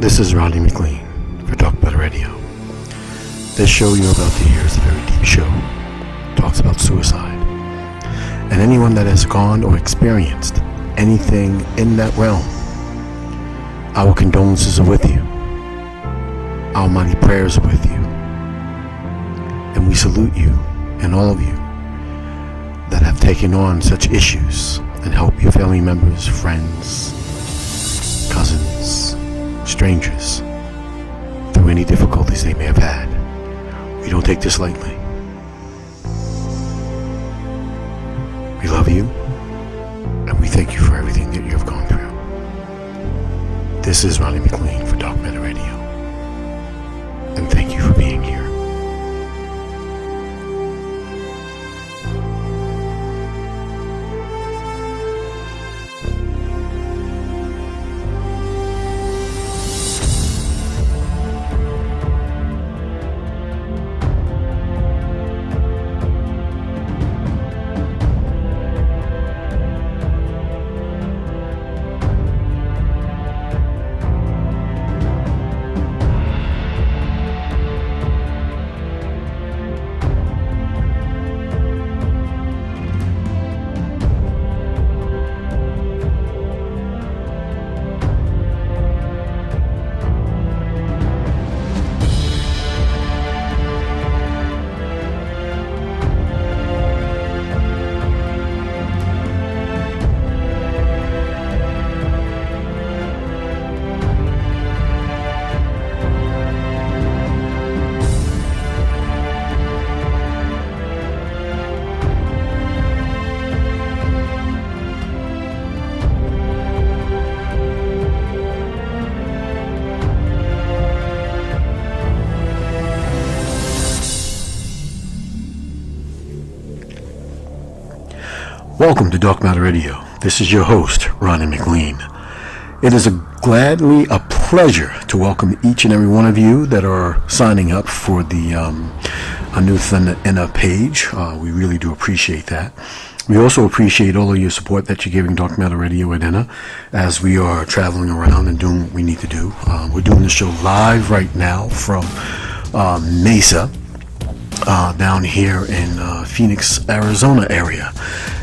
This is Ronnie McLean for Talk Better Radio. This show you're about to hear is a very deep show. It talks about suicide. And anyone that has gone or experienced anything in that realm, our condolences are with you. Our mighty prayers are with you. And we salute you and all of you that have taken on such issues and help your family members, friends, cousins, strangers through any difficulties they may have had. We don't take this lightly. We love you and we thank you for everything that you have gone through. This is Ronnie McLean for Talk Better Radio, and thank you for being here. Welcome to Dark Matter Radio. This is your host, Ronnie McLean. It is gladly a pleasure to welcome each and every one of you that are signing up for the A New Thunder Inner page. We really do appreciate that. We also appreciate all of your support that you're giving Dark Matter Radio and Inner as we are traveling around and doing what we need to do. We're doing the show live right now from Mesa, down here in Phoenix, Arizona area.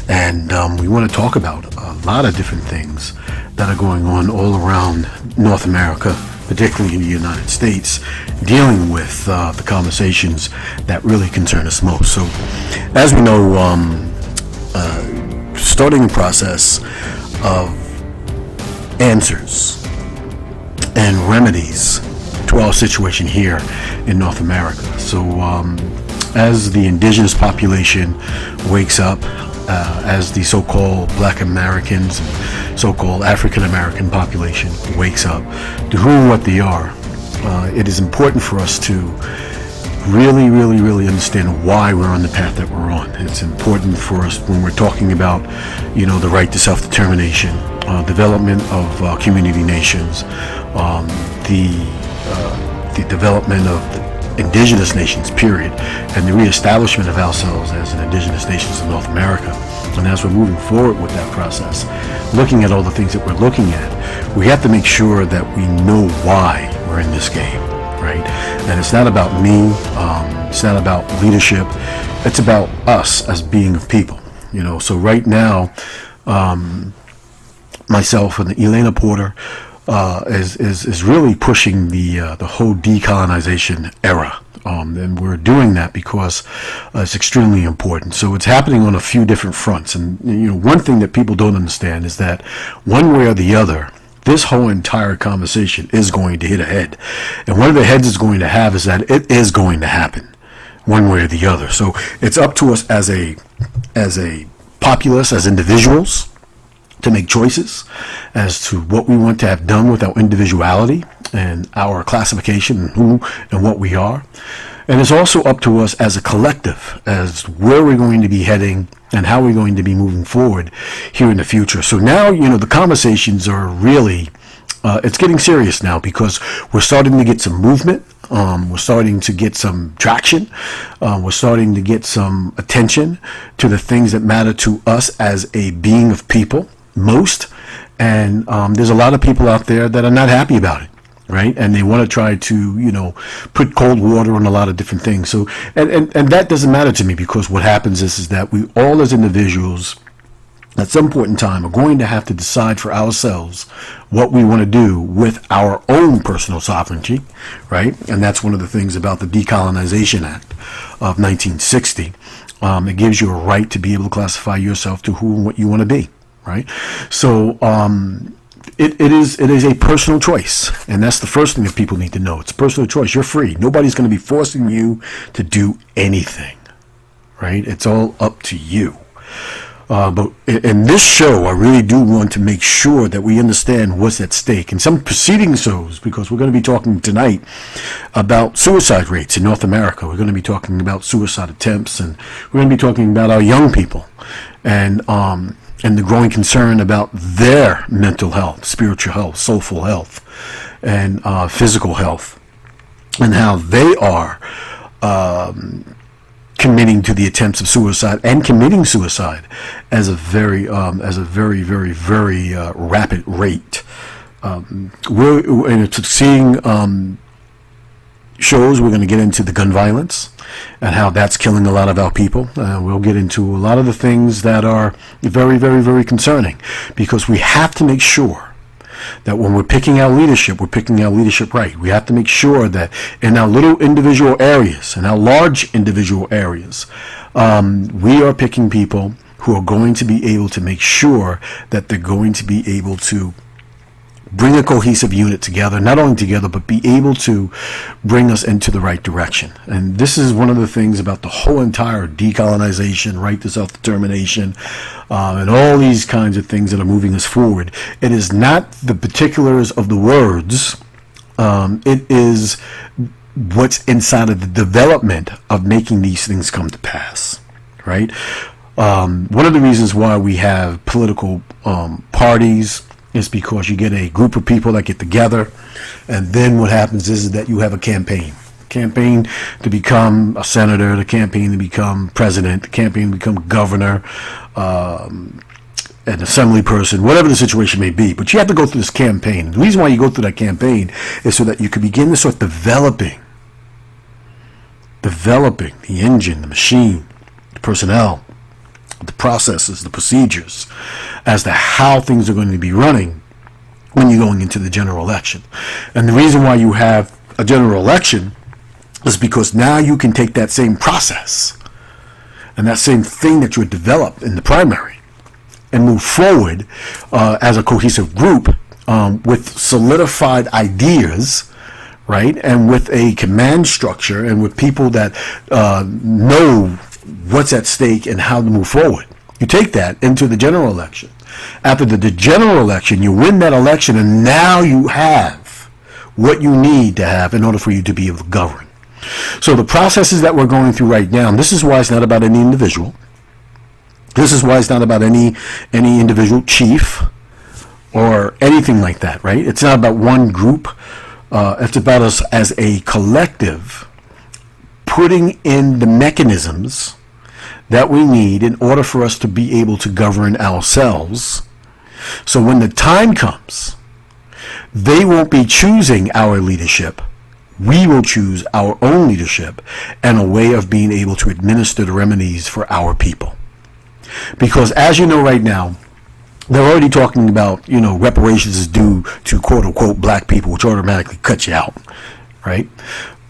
And we want to talk about a lot of different things that are going on all around North America, particularly in the United States, dealing with the conversations that really concern us most. So, as we know, starting the process of answers and remedies to our situation here in North America. So, as the indigenous population wakes up, as the so-called Black Americans and so-called African American population wakes up to who and what they are, it is important for us to really understand why we're on the path that we're on. It's important for us when we're talking about, the right to self-determination, development of community nations, the development of the indigenous nations, period, and the reestablishment of ourselves as an indigenous nations in North America. And as we're moving forward with that process, looking at all the things that we're looking at, we have to make sure that we know why we're in this game, right? And it's not about me, it's not about leadership, it's about us as being of people, So right now, myself and Elena Porter is really pushing the whole decolonization era, and we're doing that because it's extremely important. So it's happening on a few different fronts, and one thing that people don't understand is that one way or the other, this whole entire conversation is going to hit a head, and one of the heads it's going to have is that it is going to happen, one way or the other. So it's up to us as a populace, as individuals, to make choices as to what we want to have done with our individuality and our classification and who and what we are. And it's also up to us as a collective as where we're going to be heading and how we're going to be moving forward here in the future. So now, the conversations are really, it's getting serious now because we're starting to get some movement. We're starting to get some traction. We're starting to get some attention to the things that matter to us as a being of people. Most, and there's a lot of people out there that are not happy about it, right? And they want to try to, put cold water on a lot of different things. So, and that doesn't matter to me, because what happens is that we all as individuals at some point in time are going to have to decide for ourselves what we want to do with our own personal sovereignty, right? And that's one of the things about the Decolonization Act of 1960. It gives you a right to be able to classify yourself to who and what you want to be, right? So, It is a personal choice, and that's the first thing that people need to know. It's a personal choice. You're free. Nobody's going to be forcing you to do anything, right? It's all up to you. But in this show, I really do want to make sure that we understand what's at stake. In some preceding shows, because we're going to be talking tonight about suicide rates in North America. We're going to be talking about suicide attempts, and we're going to be talking about our young people, and the growing concern about their mental health, spiritual health, soulful health, and physical health, and how they are committing to the attempts of suicide and committing suicide as a very, very, very rapid rate. We're seeing shows. We're going to get into the gun violence and how that's killing a lot of our people. We'll get into a lot of the things that are very, very, very concerning, because we have to make sure that when we're picking our leadership, we're picking our leadership right. We have to make sure that in our little individual areas, in our large individual areas, we are picking people who are going to be able to make sure that they're going to be able to bring a cohesive unit together, not only together, but be able to bring us into the right direction. And this is one of the things about the whole entire decolonization, right to self-determination, and all these kinds of things that are moving us forward. It is not the particulars of the words. It is what's inside of the development of making these things come to pass, right? One of the reasons why we have political parties is because you get a group of people that get together, and then what happens is that you have a campaign to become a senator, the campaign to become president, the campaign to become governor, an assembly person, whatever the situation may be. But you have to go through this campaign. The reason why you go through that campaign is so that you can begin to start developing the engine, the machine, the personnel, the processes, the procedures, as to how things are going to be running when you're going into the general election. And the reason why you have a general election is because now you can take that same process and that same thing that you had developed in the primary and move forward as a cohesive group with solidified ideas, right? And with a command structure and with people that know what's at stake and how to move forward. You take that into the general election. After the general election, you win that election, and now you have what you need to have in order for you to be able to govern. So the processes that we're going through right now, and this is why it's not about any individual. This is why it's not about any individual chief or anything like that, right? It's not about one group. It's about us as a collective putting in the mechanisms that we need in order for us to be able to govern ourselves. So when the time comes, they won't be choosing our leadership. We will choose our own leadership and a way of being able to administer the remedies for our people. Because as you know right now, they're already talking about, reparations is due to quote unquote black people, which automatically cuts you out, right?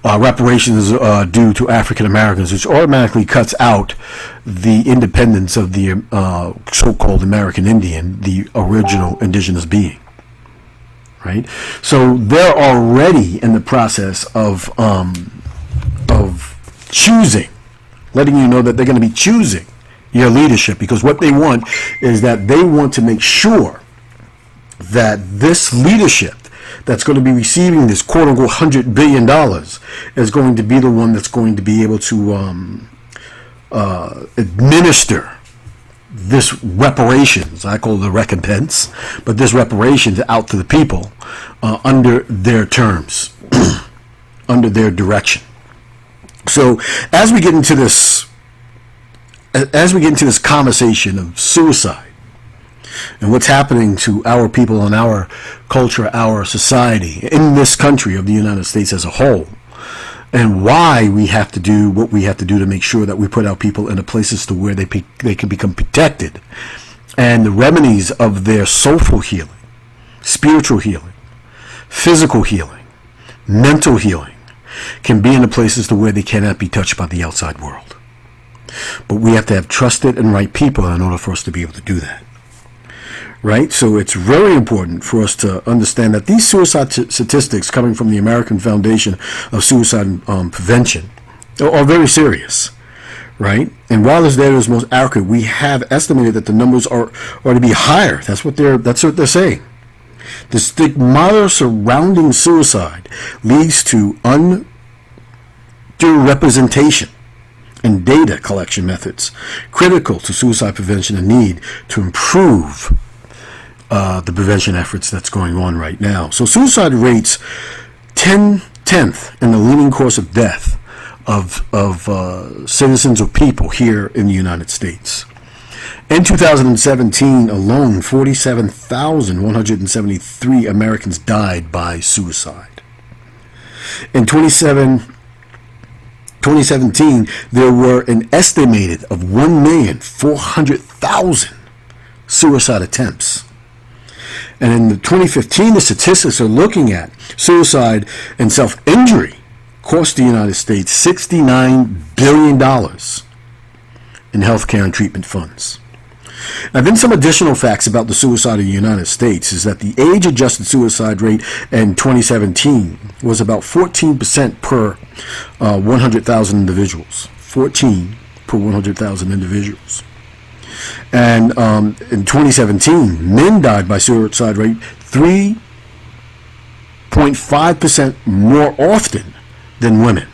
Reparations due to African Americans, which automatically cuts out the independence of the so-called American Indian, the original indigenous being, right? So they're already in the process of choosing, letting you know that they're going to be choosing your leadership, because what they want is that they want to make sure that this leadership that's going to be receiving this quote-unquote $100 billion is going to be the one that's going to be able to administer this reparations. I call it the recompense, but this reparations out to the people under their terms, under their direction. So as we get into this conversation of suicide, and what's happening to our people and our culture, our society, in this country of the United States as a whole, and why we have to do what we have to do to make sure that we put our people in the places to where they can become protected, and the remedies of their soulful healing, spiritual healing, physical healing, mental healing, can be in the places to where they cannot be touched by the outside world. But we have to have trusted and right people in order for us to be able to do that. Right? So it's very important for us to understand that these suicide statistics coming from the American Foundation of Suicide Prevention are very serious. Right? And while this data is most accurate, we have estimated that the numbers are to be higher. That's what they're saying. The stigmata surrounding suicide leads to underrepresentation in data collection methods critical to suicide prevention and need to improve the prevention efforts that's going on right now. So suicide rates 10th in the leading cause of death of citizens or people here in the United States. In 2017 alone, 47,173 Americans died by suicide. In 2017, there were an estimated of 1,400,000 suicide attempts. And in 2015, the statistics are looking at suicide and self-injury cost the United States $69 billion in healthcare and treatment funds. Now, then some additional facts about the suicide in the United States is that the age-adjusted suicide rate in 2017 was about 14% per 100,000 individuals. 14 per 100,000 individuals. And in 2017, men died by suicide rate 3.5% more often than women.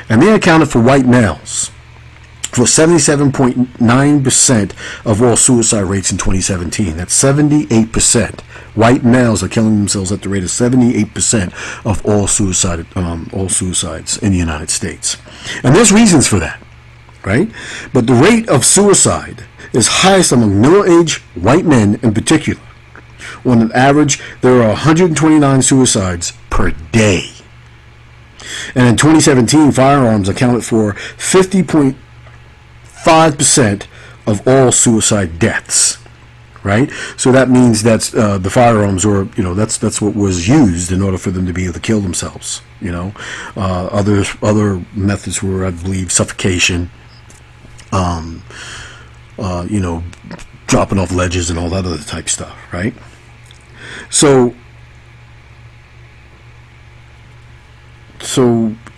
And they accounted for white males for 77.9% of all suicide rates in 2017. That's 78%. White males are killing themselves at the rate of 78% of all suicides in the United States. And there's reasons for that, right? But the rate of suicide is highest among middle-aged white men in particular. On an average, there are 129 suicides per day. And in 2017, firearms accounted for 50.5% of all suicide deaths, right? So that means that's the firearms, or that's what was used in order for them to be able to kill themselves. Other methods were, I believe, suffocation, dropping off ledges and all that other type stuff, right? So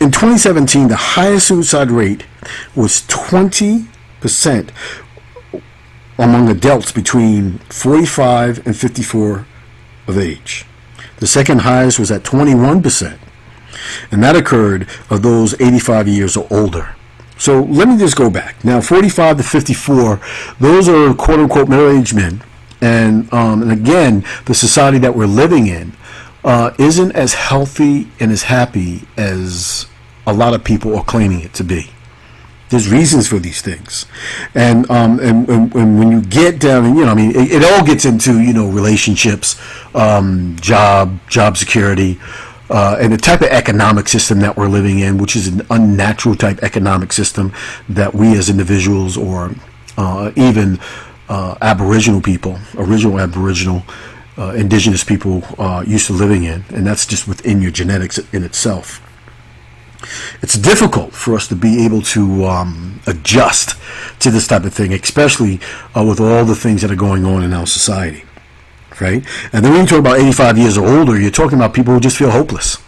in 2017, the highest suicide rate was 20% among adults between 45 and 54 of age. The second highest was at 21%, and that occurred of those 85 years or older. So let me just go back. Now, 45 to 54, those are quote-unquote middle-aged men. And again, the society that we're living in isn't as healthy and as happy as a lot of people are claiming it to be. There's reasons for these things, and when you get down, and it all gets into relationships, job security, and the type of economic system that we're living in, which is an unnatural type economic system that we as individuals, or even Aboriginal people, original Aboriginal, indigenous people used to living in, and that's just within your genetics in itself. It's difficult for us to be able to adjust to this type of thing, especially with all the things that are going on in our society, right? And then when you talk about 85 years or older, you're talking about people who just feel hopeless,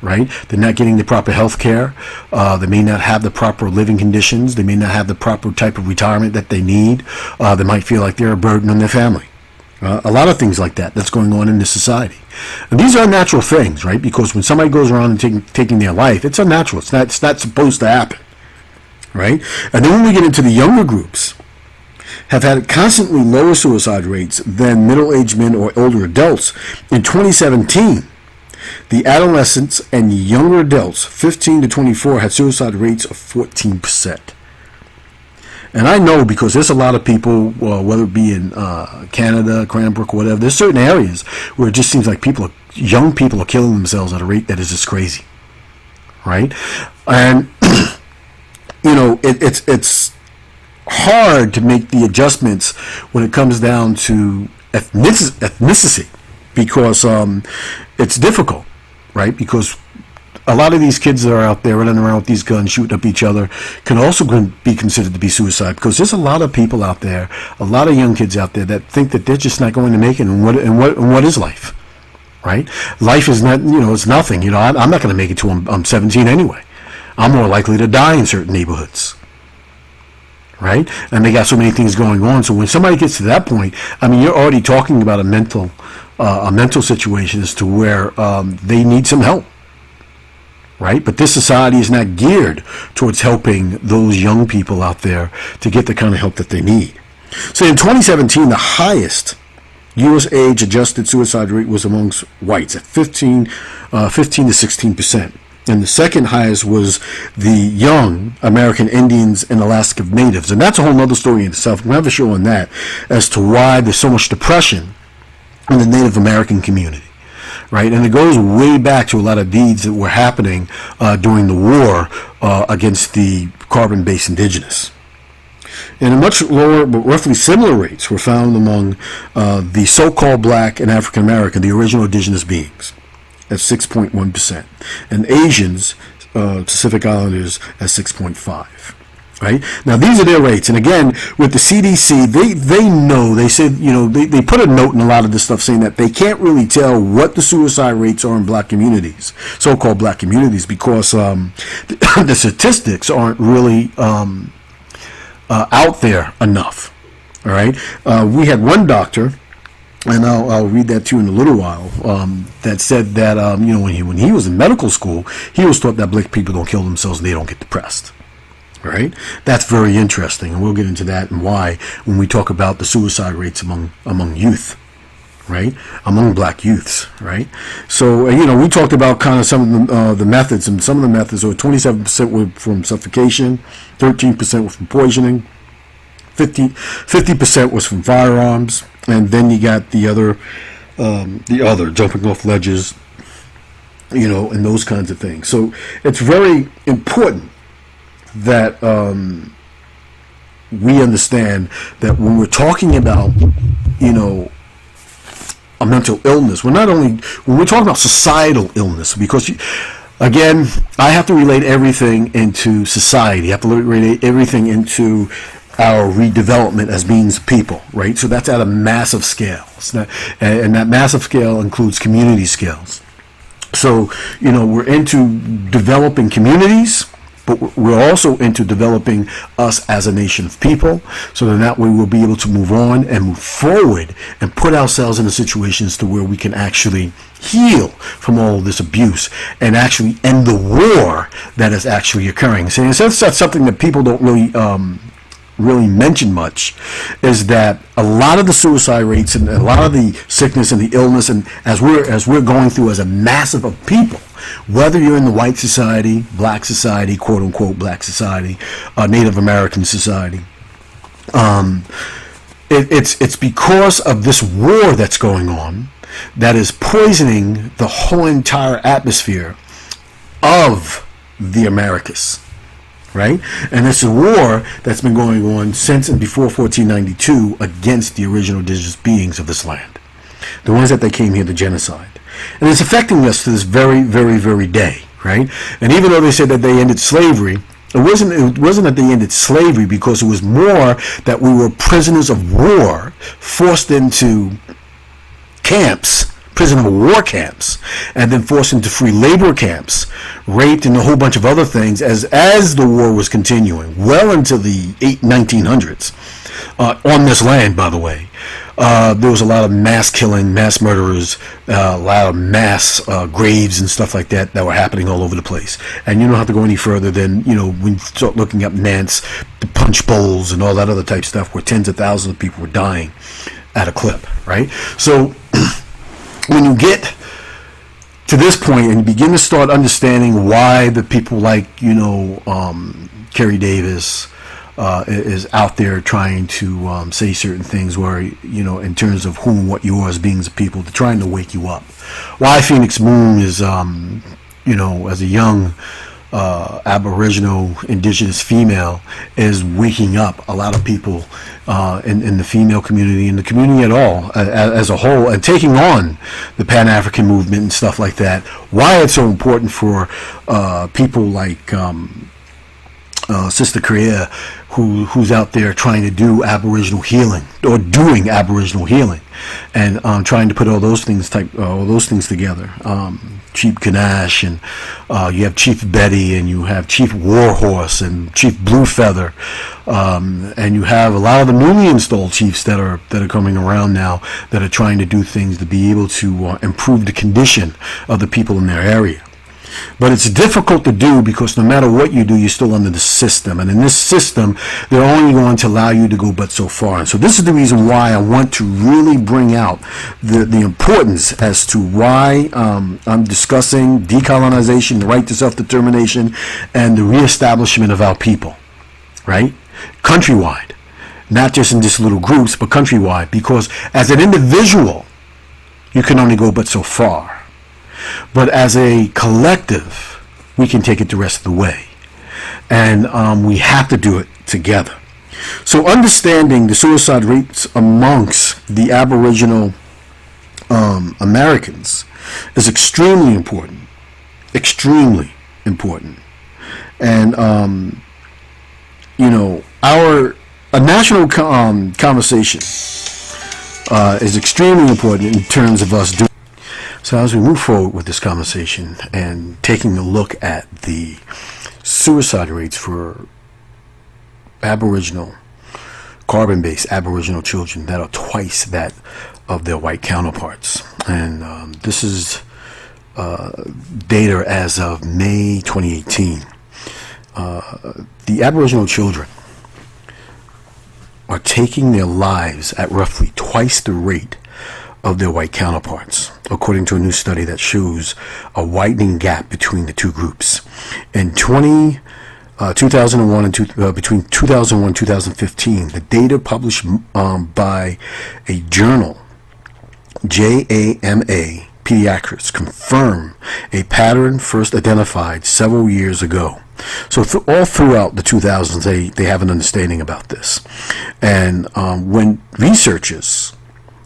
right? They're not getting the proper health care. They may not have the proper living conditions. They may not have the proper type of retirement that they need. They might feel like they're a burden on their family. A lot of things like that's going on in this society. And these are unnatural things, right? Because when somebody goes around and taking their life, it's unnatural. It's not supposed to happen, right? And then when we get into the younger groups, have had constantly lower suicide rates than middle-aged men or older adults. In 2017, the adolescents and younger adults, 15 to 24, had suicide rates of 14%. And I know because there's a lot of people, whether it be in Canada, Cranbrook, or whatever, there's certain areas where it just seems like young people are killing themselves at a rate that is just crazy, right? And it's hard to make the adjustments when it comes down to ethnicity, because it's difficult, right? Because a lot of these kids that are out there running around with these guns, shooting up each other, can also be considered to be suicide, because there's a lot of people out there, a lot of young kids out there that think that they're just not going to make it. And what is life, right? Life is not, it's nothing. I'm not going to make it till I'm 17 anyway. I'm more likely to die in certain neighborhoods, right? And they got so many things going on. So when somebody gets to that point, I mean, you're already talking about a mental situation as to where they need some help, right? But this society is not geared towards helping those young people out there to get the kind of help that they need. So in 2017, the highest U.S. age-adjusted suicide rate was amongst whites at 15 to 16%. And the second highest was the young American Indians and Alaska Natives. And that's a whole other story in itself. I'm going to have a show on that as to why there's so much depression in the Native American community, right? And it goes way back to a lot of deeds that were happening during the war against the carbon-based indigenous. And much lower, but roughly similar rates were found among the so-called black and African American, the original indigenous beings, at 6.1%, and Asians, Pacific Islanders, at 6.5%. Right? Now, these are their rates. And again, with the CDC, they know, they said, they put a note in a lot of this stuff saying that they can't really tell what the suicide rates are in black communities, so-called black communities, because the statistics aren't really out there enough. All right? We had one doctor, and I'll read that to you in a little while, that said that, when he was in medical school, he was taught that black people don't kill themselves and they don't get depressed. Right? That's very interesting, and we'll get into that and why when we talk about the suicide rates among youth, right? Among black youths, right? So, we talked about kind of some of the methods, and some of the methods were 27% were from suffocation, 13% were from poisoning, 50% was from firearms, and then you got the other jumping off ledges, and those kinds of things. So it's very important that we understand that when we're talking about, a mental illness, when we're talking about societal illness, because again, I have to relate everything into society. I have to relate everything into our redevelopment as beings of people, right? So that's at a massive scale. And that massive scale includes community scales. So, we're into developing communities, but we're also into developing us as a nation of people, so then that way we'll be able to move on and move forward and put ourselves in situations to where we can actually heal from all of this abuse and actually end the war that is actually occurring. So that's something that people don't really mention much, is that a lot of the suicide rates and a lot of the sickness and the illness, and as we're going through as a massive of people, whether you're in the white society, black society, quote unquote black society, Native American society, it's because of this war that's going on that is poisoning the whole entire atmosphere of the Americas. Right? And it's a war that's been going on since and before 1492 against the original indigenous beings of this land, the ones that they came here to genocide. And it's affecting us to this very, very, very day, right? And even though they said that they ended slavery, it wasn't that they ended slavery, because it was more that we were prisoners of war, forced into camps, prisoner of war camps, and then forced into free labor camps, raped, and a whole bunch of other things as the war was continuing well into the 1900s on this land, by the way. There was a lot of mass killing, mass murderers, a lot of mass graves and stuff like that were happening all over the place. And you don't have to go any further than, when you start looking up Nance, the punch bowls and all that other type stuff, where tens of thousands of people were dying at a clip, right? So when you get to this point and you begin to start understanding why the people like, Kerry Davis, is out there trying to say certain things where, in terms of who and what you are as beings of people, they're trying to wake you up. Why Phoenix Moon is, as a young Aboriginal indigenous female, is waking up a lot of people in the female community, in the community at all, as a whole, and taking on the Pan-African movement and stuff like that. Why it's so important for people like Sister Korea, who's out there trying to do Aboriginal healing, or doing Aboriginal healing, and trying to put all those things together. Chief Ganesh, and you have Chief Betty, and you have Chief Warhorse, and Chief Bluefeather, and you have a lot of the newly installed chiefs that are coming around now, that are trying to do things to be able to improve the condition of the people in their area. But it's difficult to do because no matter what you do, you're still under the system. And in this system, they're only going to allow you to go but so far. And so this is the reason why I want to really bring out the importance as to why I'm discussing decolonization, the right to self-determination, and the reestablishment of our people, right? Countrywide. Not just in just little groups, but countrywide. Because as an individual, you can only go but so far. But as a collective, we can take it the rest of the way. And we have to do it together. So understanding the suicide rates amongst the Aboriginal Americans is extremely important. Extremely important. And, a national conversation is extremely important in terms of us doing. So as we move forward with this conversation and taking a look at the suicide rates for Aboriginal, carbon-based Aboriginal children that are twice that of their white counterparts. And this is data as of May 2018. The Aboriginal children are taking their lives at roughly twice the rate of their white counterparts, according to a new study that shows a widening gap between the two groups. In 2001 and between 2001 and 2015, the data published by a journal, JAMA Pediatrics, confirm a pattern first identified several years ago. So all throughout the 2000s, they have an understanding about this. And when researchers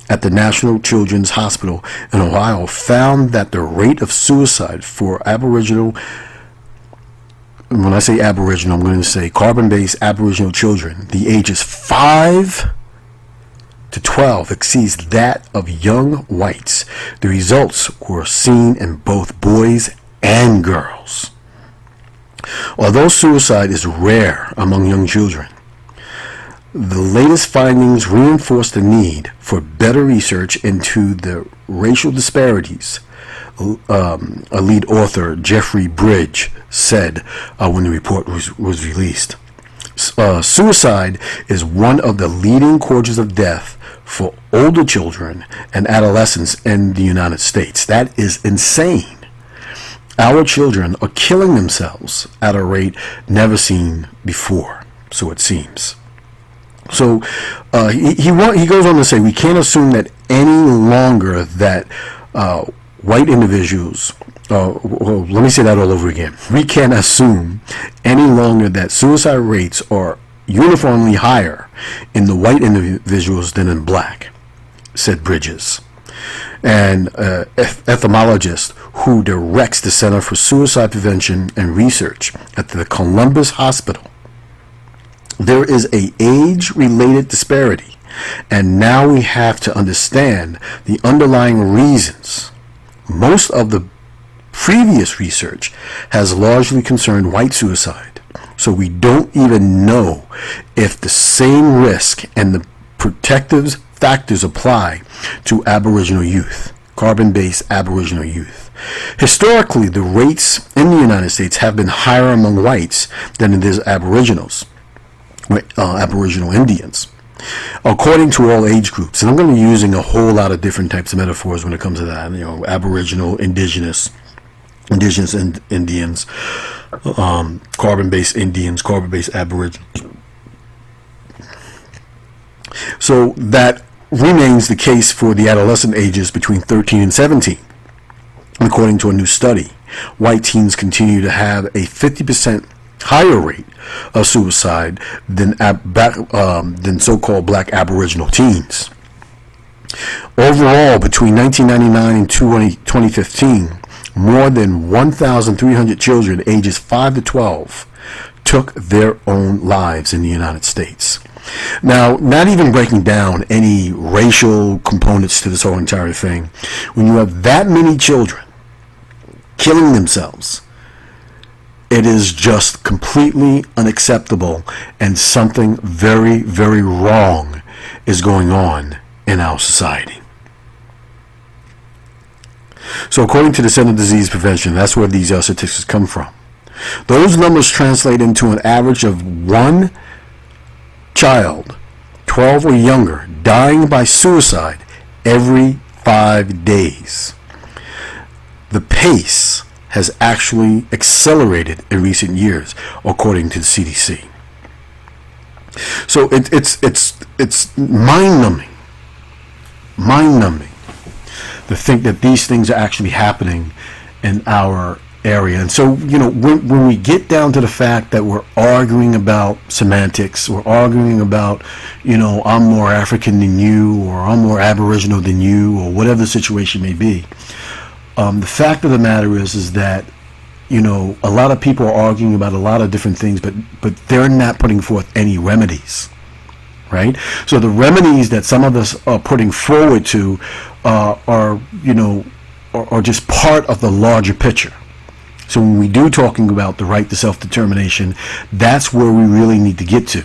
at the National Children's Hospital in Ohio found that the rate of suicide for Aboriginal, when I say Aboriginal, I'm going to say carbon-based Aboriginal children, the ages 5 to 12 exceeds that of young whites. The results were seen in both boys and girls. Although suicide is rare among young children, the latest findings reinforce the need for better research into the racial disparities. A lead author, Jeffrey Bridge, said when the report was released. Suicide is one of the leading causes of death for older children and adolescents in the United States. That is insane. Our children are killing themselves at a rate never seen before, so it seems. So he goes on to say, we can't assume that any longer that white individuals, well, let me say that all over again. We can't assume any longer that suicide rates are uniformly higher in the white individuals than in black, said Bridges, an etymologist who directs the Center for Suicide Prevention and Research at the Columbus Hospital. There is an age-related disparity, and now we have to understand the underlying reasons. Most of the previous research has largely concerned white suicide, so we don't even know if the same risk and the protective factors apply to Aboriginal youth, carbon-based Aboriginal youth. Historically, the rates in the United States have been higher among whites than it is Aboriginals. Aboriginal Indians, according to all age groups. And I'm going to be using a whole lot of different types of metaphors when it comes to that. Aboriginal, indigenous Indians, carbon-based Indians, carbon-based Aboriginals, So that remains the case for the adolescent ages between 13 and 17. According to a new study, white teens continue to have a 50% higher rate of suicide than so-called black Aboriginal teens. Overall, between 1999 and 2015, more than 1,300 children ages 5 to 12 took their own lives in the United States. Now, not even breaking down any racial components to this whole entire thing, when you have that many children killing themselves, it is just completely unacceptable, and something very, very wrong is going on in our society. So according to the Center for Disease Prevention, that's where these statistics come from. Those numbers translate into an average of one child, 12 or younger, dying by suicide every 5 days. The pace has actually accelerated in recent years, according to the CDC. So it's mind-numbing to think that these things are actually happening in our area. And so, when we get down to the fact that we're arguing about semantics, we're arguing about, I'm more African than you, or I'm more Aboriginal than you, or whatever the situation may be, the fact of the matter is that, a lot of people are arguing about a lot of different things, but they're not putting forth any remedies, right? So the remedies that some of us are putting forward to are just part of the larger picture. So when we do talking about the right to self-determination, that's where we really need to get to.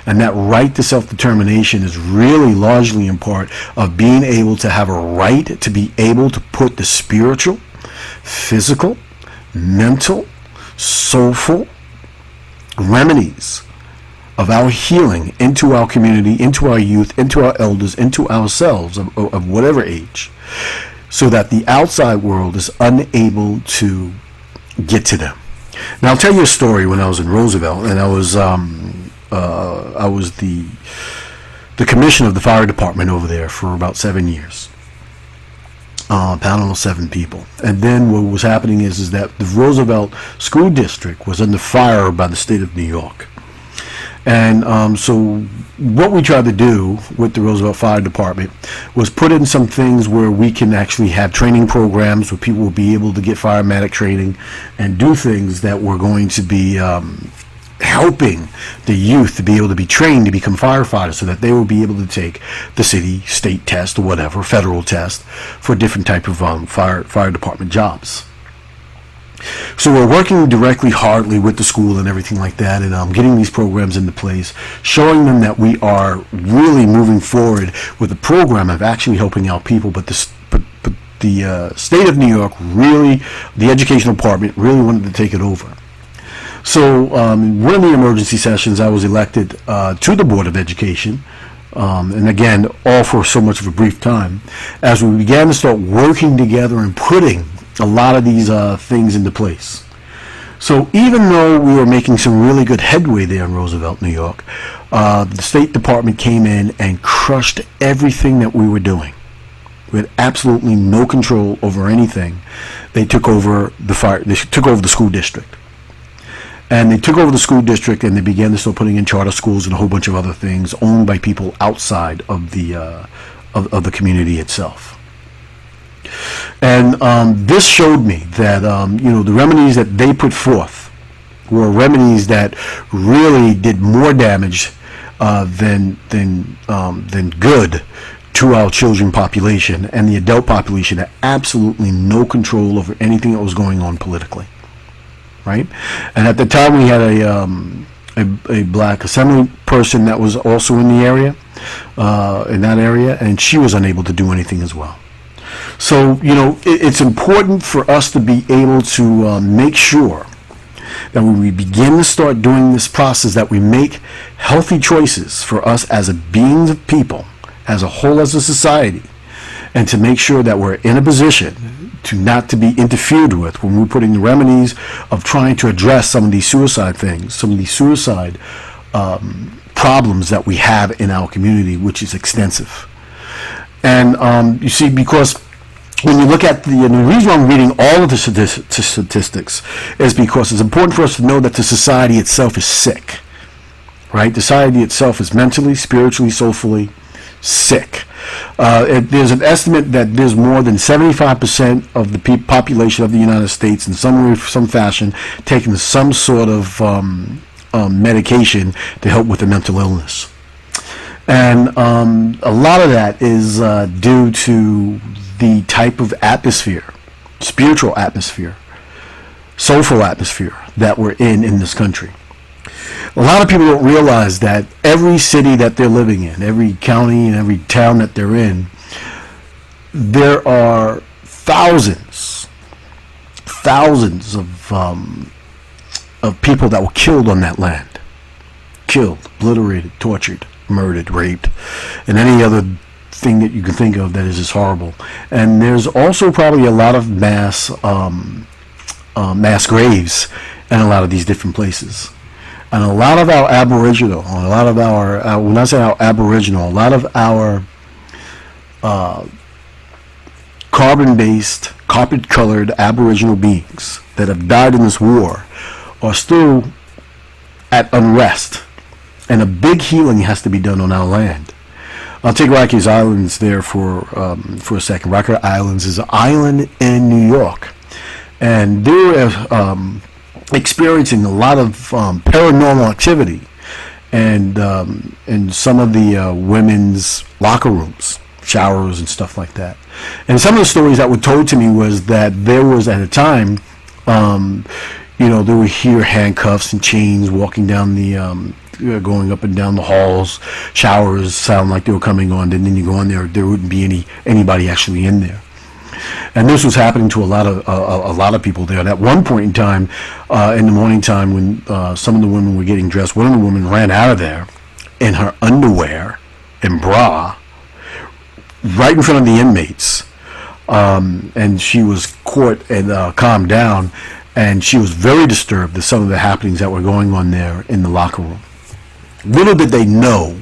And that right to self-determination is really largely in part of being able to have a right to be able to put the spiritual, physical, mental, soulful remedies of our healing into our community, into our youth, into our elders, into ourselves of whatever age, so that the outside world is unable to get to them. Now, I'll tell you a story. When I was in Roosevelt, and I was the commissioner of the fire department over there for about 7 years. Panel of 7 people. And then what was happening is that the Roosevelt School District was under fire by the state of New York. And so what we tried to do with the Roosevelt Fire Department was put in some things where we can actually have training programs where people will be able to get firematic training and do things that were going to be helping the youth to be able to be trained to become firefighters, so that they will be able to take the city, state test, or whatever, federal test for different type of fire department jobs. So we're working directly, hardly with the school and everything like that, and getting these programs into place, showing them that we are really moving forward with a program of actually helping out people. But the state of New York really, the educational department really wanted to take it over. So one of the emergency sessions, I was elected to the Board of Education, and again, all for so much of a brief time, as we began to start working together and putting a lot of these things into place. So even though we were making some really good headway there in Roosevelt, New York, the State Department came in and crushed everything that we were doing. We had absolutely no control over anything. They took over They took over the school district. And they took over the school district, and they began to start putting in charter schools and a whole bunch of other things owned by people outside of the community itself. And this showed me that the remedies that they put forth were remedies that really did more damage than good to our children population, and the adult population had absolutely no control over anything that was going on politically. Right, and at the time we had a black assembly person that was also in the area, in that area, and she was unable to do anything as well. So it's important for us to be able to make sure that when we begin to start doing this process, that we make healthy choices for us as a beings of people, as a whole, as a society, and to make sure that we're in a position to not to be interfered with when we're putting the remedies of trying to address some of these suicide things, some of these suicide problems that we have in our community, which is extensive. And you see, because when you look at the reason I'm reading all of the statistics is because it's important for us to know that the society itself is sick, right? The society itself is mentally, spiritually, soulfully sick. There's an estimate that there's more than 75% of the population of the United States in some way, some fashion, taking some sort of medication to help with their mental illness. And a lot of that is due to the type of atmosphere, spiritual atmosphere, soulful atmosphere that we're in this country. A lot of people don't realize that every city that they're living in, every county and every town that they're in, there are thousands of people that were killed on that land. Killed, obliterated, tortured, murdered, raped, and any other thing that you can think of that is just horrible. And there's also probably a lot of mass graves in a lot of these different places. And a lot of our Aboriginal, a lot of our when I say our Aboriginal, a lot of our carbon-based, carpet-colored Aboriginal beings that have died in this war are still at unrest. And a big healing has to be done on our land. I'll take Rikers Islands there for a second. Rikers Islands is an island in New York, and they're experiencing a lot of paranormal activity, and in some of the women's locker rooms, showers, and stuff like that. And some of the stories that were told to me was that there was at a time, they would hear handcuffs and chains walking down the. Going up and down the halls, showers sound like they were coming on, and then you go in there wouldn't be anybody actually in there. And this was happening to a lot of people there. And at one point in time, in the morning time, when some of the women were getting dressed, one of the women ran out of there in her underwear and bra, right in front of the inmates, and she was caught and calmed down, and she was very disturbed at some of the happenings that were going on there in the locker room. Little did they know,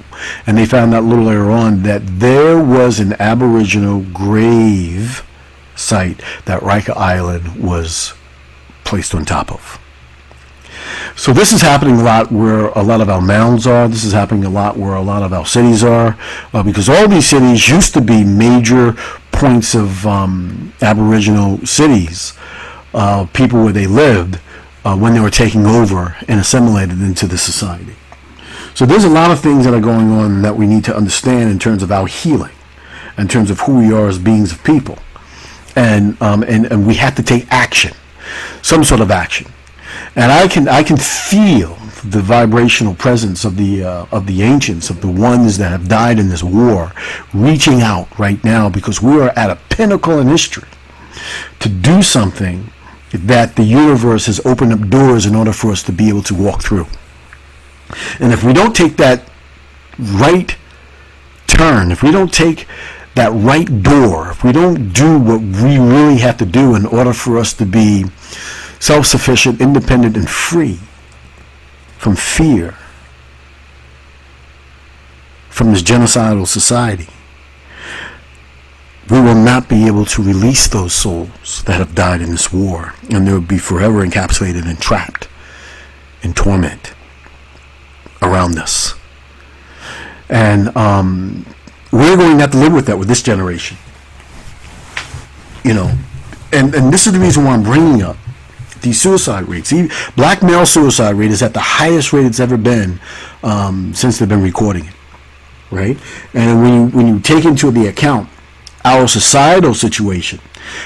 and they found out a little later on, that there was an Aboriginal grave site that Riker Island was placed on top of. So this is happening a lot where a lot of our mounds are. This is happening a lot where a lot of our cities are, because all these cities used to be major points of Aboriginal cities, people where they lived when they were taking over and assimilated into the society. So there's a lot of things that are going on that we need to understand in terms of our healing, in terms of who we are as beings of people, and we have to take action, some sort of action. And I can feel the vibrational presence of the ancients, of the ones that have died in this war, reaching out right now, because we are at a pinnacle in history to do something that the universe has opened up doors in order for us to be able to walk through. And if we don't take that right turn, if we don't take that right door, if we don't do what we really have to do in order for us to be self-sufficient, independent, and free from fear, from this genocidal society, we will not be able to release those souls that have died in this war, and they will be forever encapsulated and trapped in torment around us. And we're going to have to live with that with this generation. And this is the reason why I'm bringing up these suicide rates. Black male suicide rate is at the highest rate it's ever been since they've been recording it, right? And when you take into the account our societal situation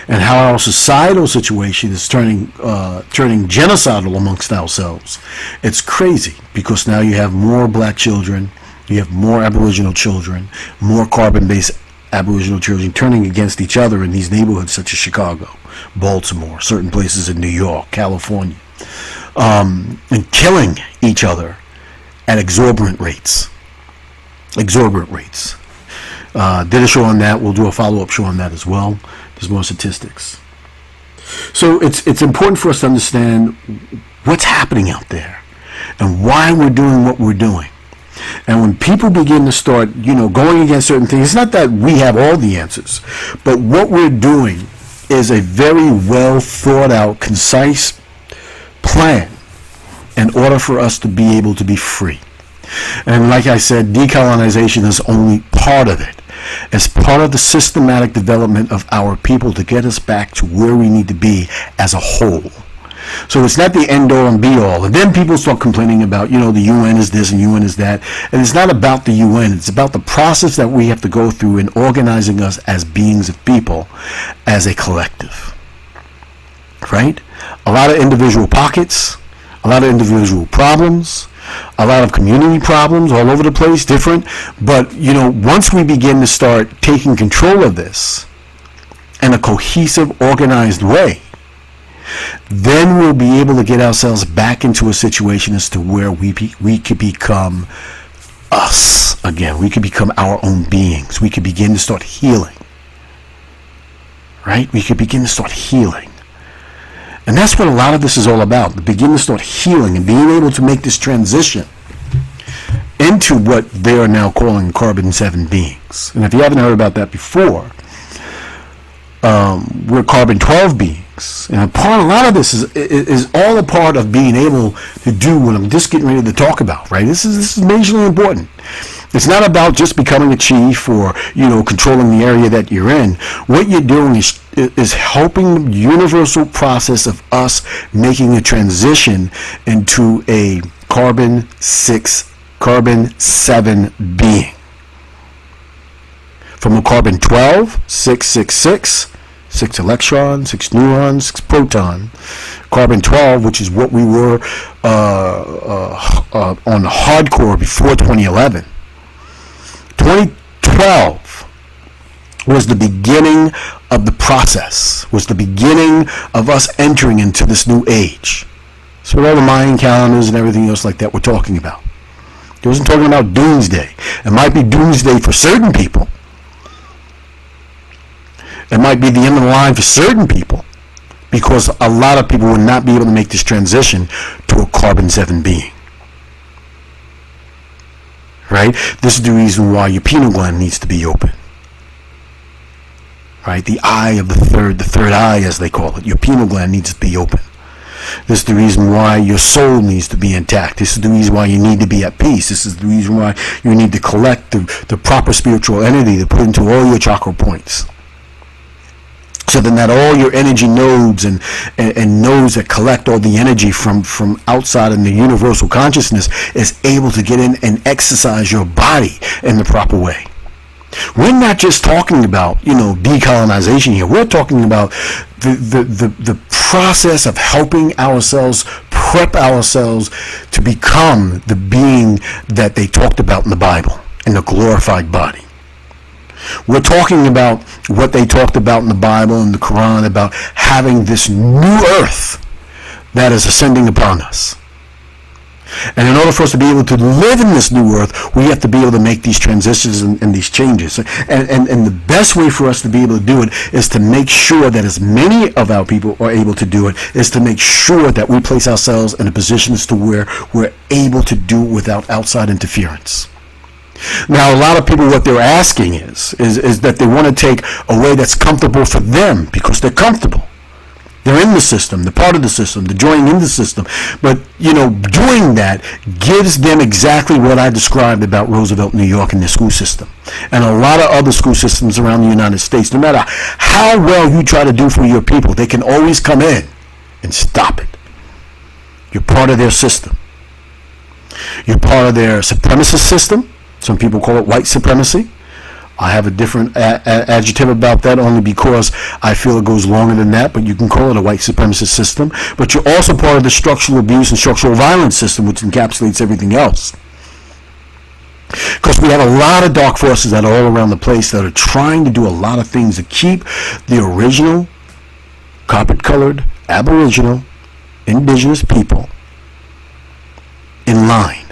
and how our societal situation is turning genocidal amongst ourselves, it's crazy, because now you have more black children, you have more Aboriginal children, more carbon-based Aboriginal children turning against each other in these neighborhoods such as Chicago, Baltimore, certain places in New York, California, and killing each other at exorbitant rates. Exorbitant rates. Did a show on that. We'll do a follow-up show on that as well. There's more statistics. So it's important for us to understand what's happening out there and why we're doing what we're doing. And when people begin to start, going against certain things, it's not that we have all the answers, but what we're doing is a very well thought out, concise plan in order for us to be able to be free. And like I said, decolonization is only part of it. It's part of the systematic development of our people to get us back to where we need to be as a whole. So it's not the end all and be all. And then people start complaining about, the UN is this and UN is that. And it's not about the UN. It's about the process that we have to go through in organizing us as beings of people, as a collective. Right? A lot of individual pockets, a lot of individual problems, a lot of community problems all over the place, different. But, once we begin to start taking control of this in a cohesive, organized way, then we'll be able to get ourselves back into a situation as to where we could become us again. We could become our own beings. We could begin to start healing. Right? We could begin to start healing. And that's what a lot of this is all about. To begin to start healing and being able to make this transition into what they are now calling carbon-7 beings. And if you haven't heard about that before, we're carbon-12 beings. And a lot of this is all a part of being able to do what I'm just getting ready to talk about, right? This is majorly important. It's not about just becoming a chief or, controlling the area that you're in. What you're doing is helping the universal process of us making a transition into a carbon-7 being. From a carbon-12, 666, 6 electrons, 6 neurons, 6 proton. Carbon-12, which is what we were on the hardcore before 2011. 2012 was the beginning of the process, was the beginning of us entering into this new age. So all the Mayan calendars and everything else like that we're talking about. It wasn't talking about doomsday. It might be doomsday for certain people. It might be the end of the line for certain people, because a lot of people would not be able to make this transition to a carbon-7 being. Right? This is the reason why your pineal gland needs to be open. Right? The eye of the third eye, as they call it, your pineal gland needs to be open. This is the reason why your soul needs to be intact. This is the reason why you need to be at peace. This is the reason why you need to collect the proper spiritual energy to put into all your chakra points. So then that all your energy nodes and nodes that collect all the energy from outside in the universal consciousness is able to get in and exercise your body in the proper way. We're not just talking about, decolonization here. We're talking about the process of helping ourselves, prep ourselves to become the being that they talked about in the Bible, in the glorified body. We're talking about what they talked about in the Bible and the Quran about having this new earth that is ascending upon us. And in order for us to be able to live in this new earth, we have to be able to make these transitions and these changes. And the best way for us to be able to do it is to make sure that as many of our people are able to do it, is to make sure that we place ourselves in a position as to where we're able to do it without outside interference. Now, a lot of people, what they're asking is that they want to take a way that's comfortable for them because they're comfortable. They're in the system, they're part of the system, they're joining in the system. But, doing that gives them exactly what I described about Roosevelt, New York, and their school system. And a lot of other school systems around the United States. No matter how well you try to do for your people, they can always come in and stop it. You're part of their system. You're part of their supremacist system. Some people call it white supremacy. I have a different adjective about that only because I feel it goes longer than that, but you can call it a white supremacist system. But you're also part of the structural abuse and structural violence system, which encapsulates everything else. Because we have a lot of dark forces that are all around the place that are trying to do a lot of things to keep the original, carpet-colored, aboriginal, indigenous people in line.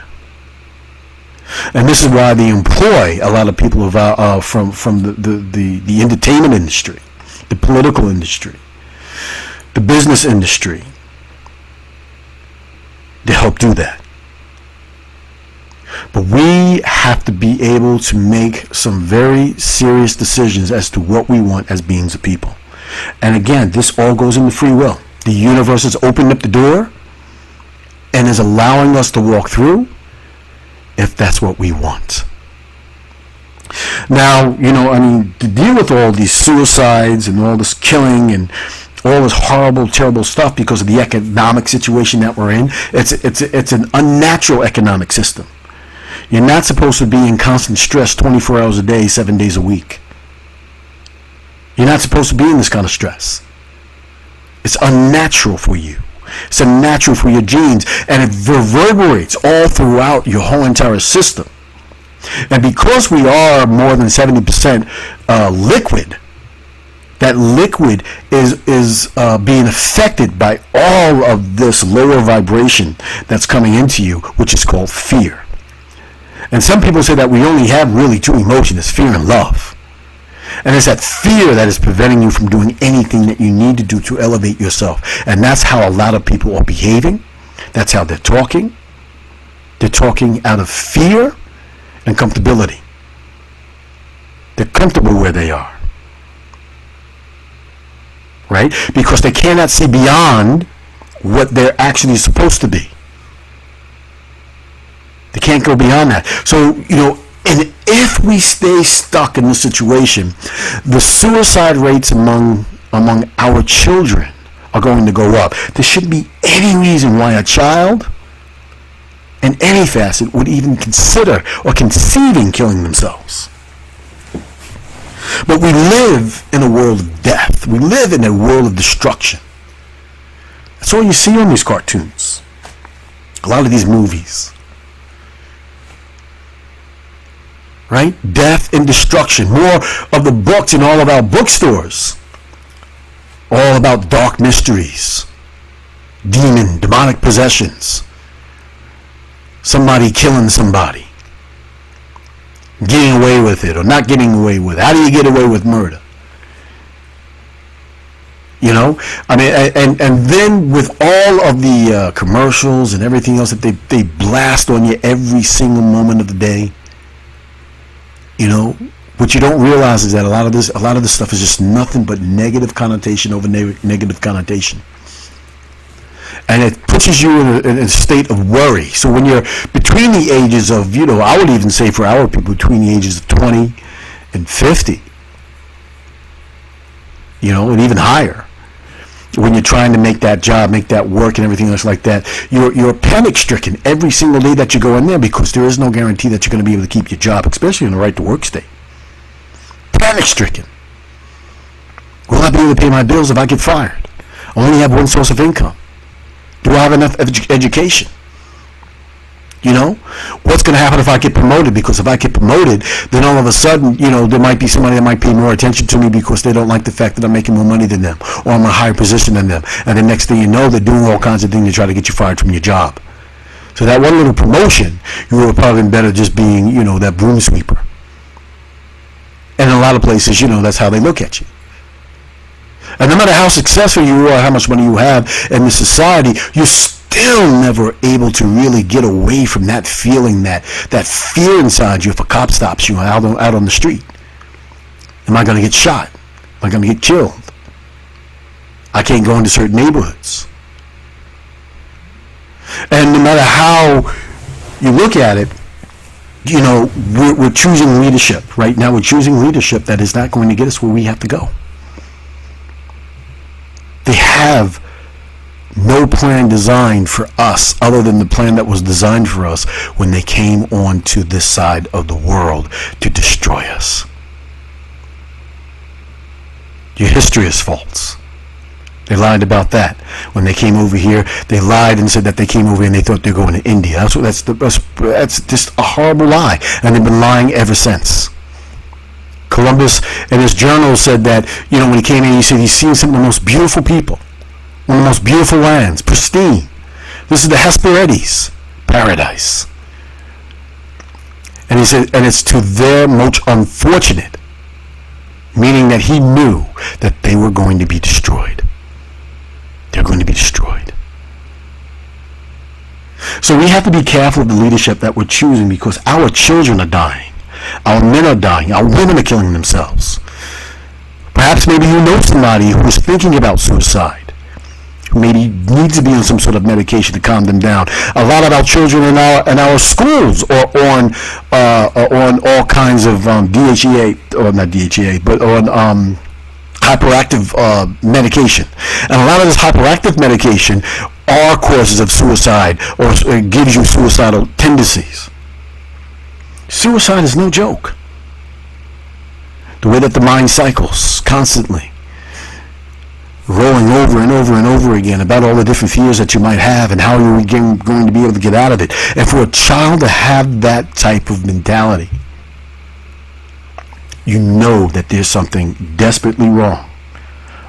And this is why they employ a lot of people from the entertainment industry, the political industry, the business industry, to help do that. But we have to be able to make some very serious decisions as to what we want as beings of people. And again, this all goes into free will. The universe has opened up the door and is allowing us to walk through if that's what we want. Now, to deal with all these suicides and all this killing and all this horrible, terrible stuff because of the economic situation that we're in, it's an unnatural economic system. You're not supposed to be in constant stress 24 hours a day, 7 days a week. You're not supposed to be in this kind of stress. It's unnatural for you. It's unnatural for your genes, and it reverberates all throughout your whole entire system. And because we are more than 70% liquid, that liquid is being affected by all of this lower vibration that's coming into you, which is called fear. And some people say that we only have really two emotions, fear and love. And it's that fear that is preventing you from doing anything that you need to do to elevate yourself. And that's how a lot of people are behaving. That's how they're talking. They're talking out of fear and comfortability. They're comfortable where they are. Right? Because they cannot see beyond what they're actually supposed to be. They can't go beyond that. So, and if we stay stuck in this situation, the suicide rates among our children are going to go up. There shouldn't be any reason why a child in any facet would even consider or conceiving killing themselves. But we live in a world of death. We live in a world of destruction. That's all you see on these cartoons. A lot of these movies. Right? Death and destruction. More of the books in all of our bookstores. All about dark mysteries. Demonic possessions. Somebody killing somebody. Getting away with it or not getting away with it. How do you get away with murder? And then with all of the commercials and everything else that they blast on you every single moment of the day. What you don't realize is that a lot of this stuff is just nothing but negative connotation over negative connotation. And it pushes you in a state of worry. So when you're between the ages of, I would even say for our people between the ages of 20 and 50, and even higher, when you're trying to make that job, make that work and everything else like that, you're panic stricken every single day that you go in there because there is no guarantee that you're going to be able to keep your job, especially in the right to work state. Panic stricken. Will I be able to pay my bills if I get fired? I only have one source of income. Do I have enough education? What's going to happen if I get promoted? Because if I get promoted, then all of a sudden, there might be somebody that might pay more attention to me because they don't like the fact that I'm making more money than them or I'm in a higher position than them. And the next thing you know, they're doing all kinds of things to try to get you fired from your job. So that one little promotion, you would have probably been better just being, that broom sweeper. And in a lot of places, that's how they look at you. And no matter how successful you are, how much money you have in this society, you're still never able to really get away from that feeling, that fear inside you if a cop stops you out on the street. Am I going to get shot? Am I going to get killed? I can't go into certain neighborhoods. And no matter how you look at it, we're choosing leadership. Right now we're choosing leadership that is not going to get us where we have to go. They have no plan designed for us other than the plan that was designed for us when they came onto this side of the world to destroy us. Your history is false. They lied about that. When they came over here, they lied and said that they came over here and they thought they were going to India. That's just a horrible lie, and they've been lying ever since. Columbus in his journal said that, when he came in, he said he's seen some of the most beautiful people, one of the most beautiful lands, pristine. This is the Hesperides paradise. And he said, and it's to their most unfortunate, meaning that he knew that they were going to be destroyed. They're going to be destroyed. So we have to be careful of the leadership that we're choosing, because our children are dying. Our men are dying. Our women are killing themselves. Perhaps maybe you know somebody who is thinking about suicide, who maybe needs to be on some sort of medication to calm them down. A lot of our children in our schools are on all kinds of DHEA, or not DHEA, but on hyperactive medication. And a lot of this hyperactive medication are causes of suicide, or gives you suicidal tendencies. Suicide is no joke. The way that the mind cycles constantly, rolling over and over and over again about all the different fears that you might have and how you're going to be able to get out of it. And for a child to have that type of mentality, you know that there's something desperately wrong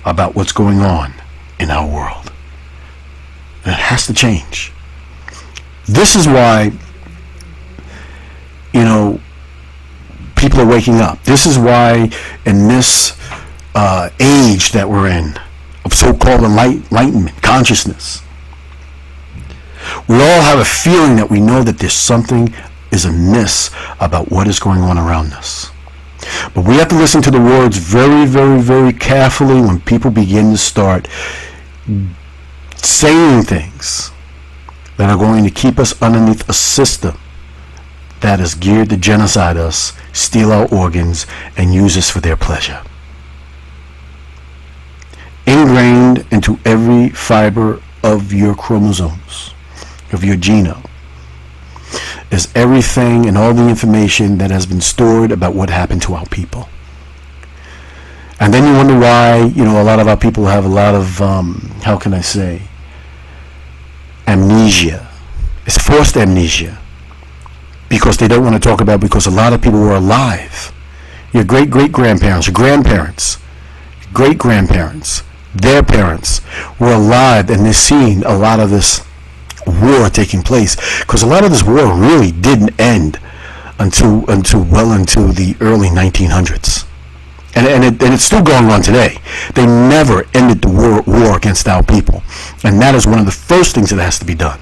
about what's going on in our world. And it has to change. This is why, people are waking up. This is why in this age that we're in, of so-called enlightenment, consciousness, we all have a feeling that we know that there's something is amiss about what is going on around us. But we have to listen to the words very, very, very carefully when people begin to start saying things that are going to keep us underneath a system that is geared to genocide us, steal our organs, and use us for their pleasure. Ingrained into every fiber of your chromosomes, of your genome, is everything and all the information that has been stored about what happened to our people. And then you wonder why, a lot of our people have a lot of, amnesia. It's forced amnesia. Because they don't want to talk about, because a lot of people were alive. Your great-great-grandparents, your grandparents, great-grandparents, their parents were alive, and they're seeing a lot of this war taking place. Because a lot of this war really didn't end until well into the early 1900s. And it's still going on today. They never ended the war against our people. And that is one of the first things that has to be done.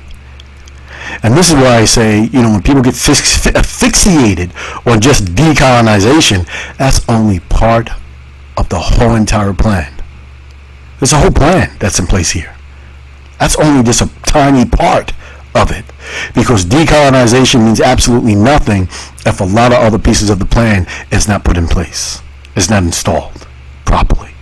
And this is why I say, when people get asphyxiated on just decolonization, that's only part of the whole entire plan. There's a whole plan that's in place here. That's only just a tiny part of it. Because decolonization means absolutely nothing if a lot of other pieces of the plan is not put in place. It's not installed properly.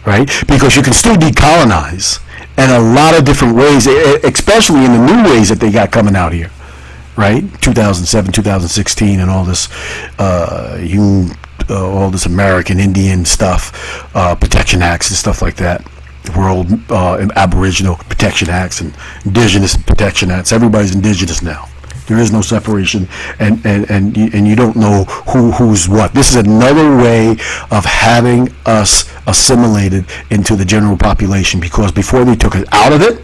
Right? Because you can still decolonize in a lot of different ways, especially in the new ways that they got coming out here, right? 2007, 2016, and all this, all this American Indian stuff, Protection Acts and stuff like that, World Aboriginal Protection Acts and Indigenous Protection Acts. Everybody's indigenous now. There is no separation, and you don't know who's what. This is another way of having us assimilated into the general population, because before they took us out of it,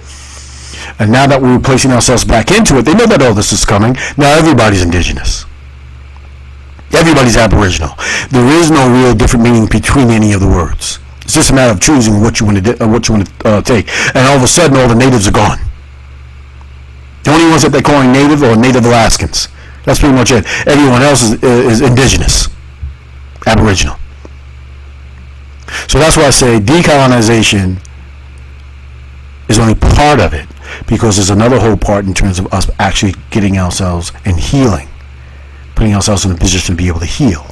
and now that we're placing ourselves back into it, they know that all this is coming. Now everybody's indigenous. Everybody's Aboriginal. There is no real different meaning between any of the words. It's just a matter of choosing what you want to take. And all of a sudden, all the natives are gone. The only ones that they're calling native are Native Alaskans. That's pretty much it. Everyone else is indigenous, Aboriginal. So that's why I say decolonization is only part of it, because there's another whole part in terms of us actually getting ourselves and healing, putting ourselves in a position to be able to heal.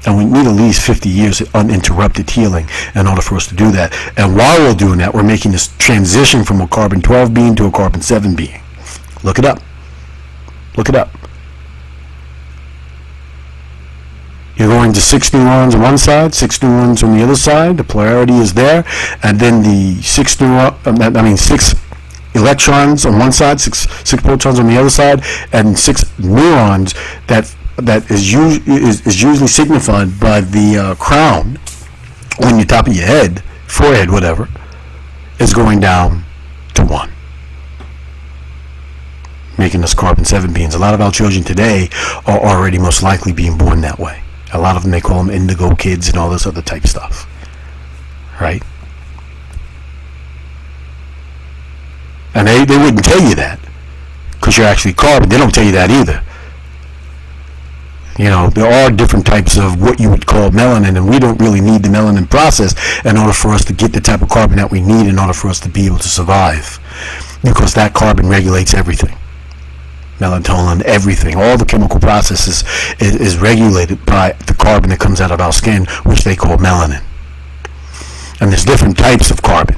And we need at least 50 years of uninterrupted healing in order for us to do that. And while we're doing that, we're making this transition from a carbon-12 being to a carbon-7 being. Look it up. Look it up. You're going to 6 neurons on one side, 6 neurons on the other side. The polarity is there. And then the 6 electrons on one side, six protons on the other side, and 6 neurons that is usually signified by the crown on your top of your head, forehead, whatever, is going down to 1. Making us carbon-7 beings. A lot of our children today are already most likely being born that way. A lot of them, they call them indigo kids and all this other type stuff. Right? And they wouldn't tell you that. because you're actually carbon. They don't tell you that either. You know, there are different types of what you would call melanin, and we don't really need the melanin process in order for us to get the type of carbon that we need in order for us to be able to survive, because that carbon regulates everything. Melatonin, everything, all the chemical processes is regulated by the carbon that comes out of our skin, which they call melanin. And there's different types of carbon,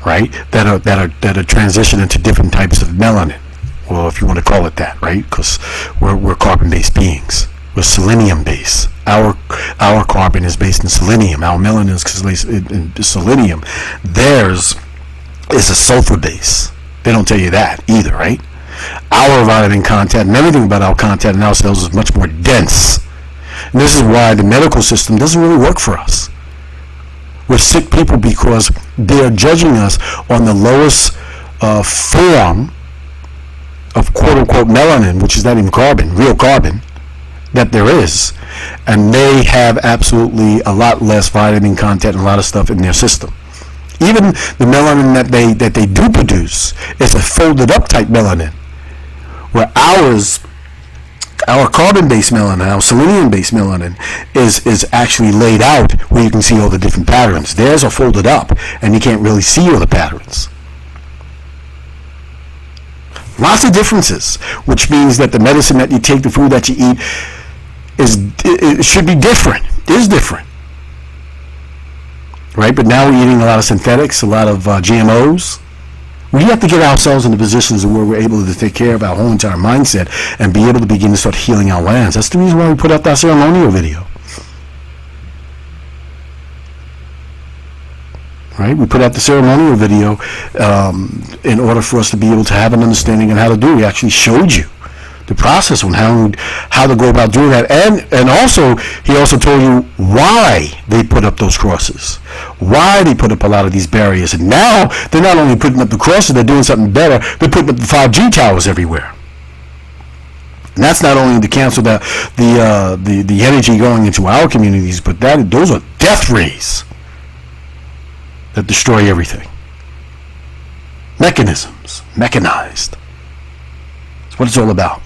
right, that are transitioning into different types of melanin. Well, if you want to call it that, right? Because we're carbon-based beings. We're selenium-based. Our carbon is based in selenium. Our melanin is based in selenium. Theirs is a sulfur base. They don't tell you that either, right? Our vitamin content and everything about our content in our cells is much more dense. And this is why the medical system doesn't really work for us. We're sick people because they're judging us on the lowest form of quote-unquote melanin, which is not even carbon, real carbon, that there is. And they have absolutely a lot less vitamin content and a lot of stuff in their system. Even the melanin that they do produce is a folded up type melanin, where our carbon-based melanin, our selenium-based melanin is actually laid out where you can see all the different patterns. Theirs are folded up, and you can't really see all the patterns. Lots of differences, which means that the medicine that you take, the food that you eat, it should be different. It is different. Right? But now we're eating a lot of synthetics, a lot of GMOs. We have to get ourselves in the positions where we're able to take care of our whole entire mindset and be able to begin to start healing our lands. That's the reason why we put out that ceremonial video. Right? We put out the ceremonial video in order for us to be able to have an understanding on how to do it. We actually showed you the process on how to go about doing that, and also he also told you why they put up those crosses, why they put up a lot of these barriers. And now they're not only putting up the crosses, they're doing something better. They're putting up the 5G towers everywhere. And that's not only to cancel the energy going into our communities, but those are death rays that destroy everything. Mechanisms, mechanized. That's what it's all about.